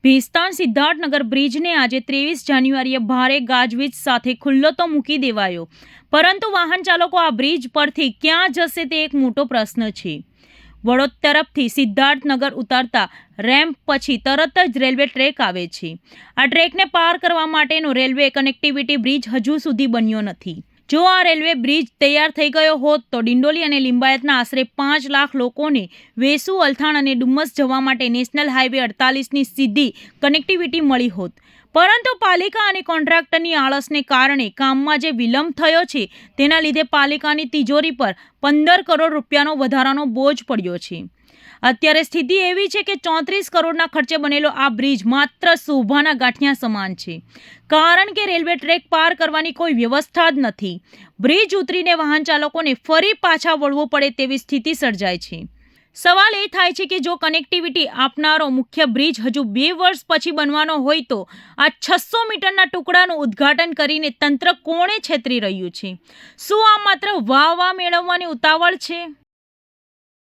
ભેસ્તાન સિદ્ધાર્થનગર બ્રિજને આજે 23 જાન્યુઆરીએ ભારે ગાજવીજ સાથે ખુલ્લો તો મૂકી દેવાયો, પરંતુ વાહન ચાલકો આ બ્રિજ પરથી ક્યાં જશે તે એક મોટો પ્રશ્ન છે. વડોદ તરફથી સિદ્ધાર્થનગર ઉતરતા રેમ્પ પછી તરત જ રેલવે ટ્રેક આવે છે. આ ટ્રેકને પાર કરવા માટેનો રેલવે કનેક્ટિવિટી બ્રિજ હજુ સુધી બન્યો નથી. જો આ રેલવે બ્રિજ તૈયાર થઈ ગયો હોત તો ડિંડોલી અને લિંબાયતના આશરે 5 લાખ લોકોને વેસુ, અલથાણ અને ડુમસ જવા માટે નેશનલ હાઈવે 48ની સીધી કનેક્ટિવિટી મળી હોત. પરંતુ પાલિકા અને કોન્ટ્રાક્ટરની આળસને કારણે કામમાં જે વિલંબ થયો છે તેના લીધે પાલિકાની તિજોરી પર 15 કરોડ રૂપિયાનો વધારાનો બોજ પડ્યો છે. અત્યારે સ્થિતિ એવી છે કે 34 કરોડના ખર્ચે બનેલો આ બ્રિજ માત્ર શોભાના ગાંઠિયા સમાન છે, કારણ કે રેલવે ટ્રેક પાર કરવાની કોઈ વ્યવસ્થા જ નથી. બ્રિજ ઉતરીને વાહન ચાલકોને ફરી પાછા વળવું પડે તેવી સ્થિતિ સર્જાય છે. સવાલ એ થાય છે કે જો કનેક્ટિવિટી આપનારો મુખ્ય બ્રિજ હજુ 2 વર્ષ પછી બનવાનો હોય તો આ 600 મીટરના ટુકડાનું ઉદ્ઘાટન કરીને તંત્ર કોણે છેતરી રહ્યું છે? શું આ માત્ર વાહ વાહ મેળવવાની ઉતાવળ છે?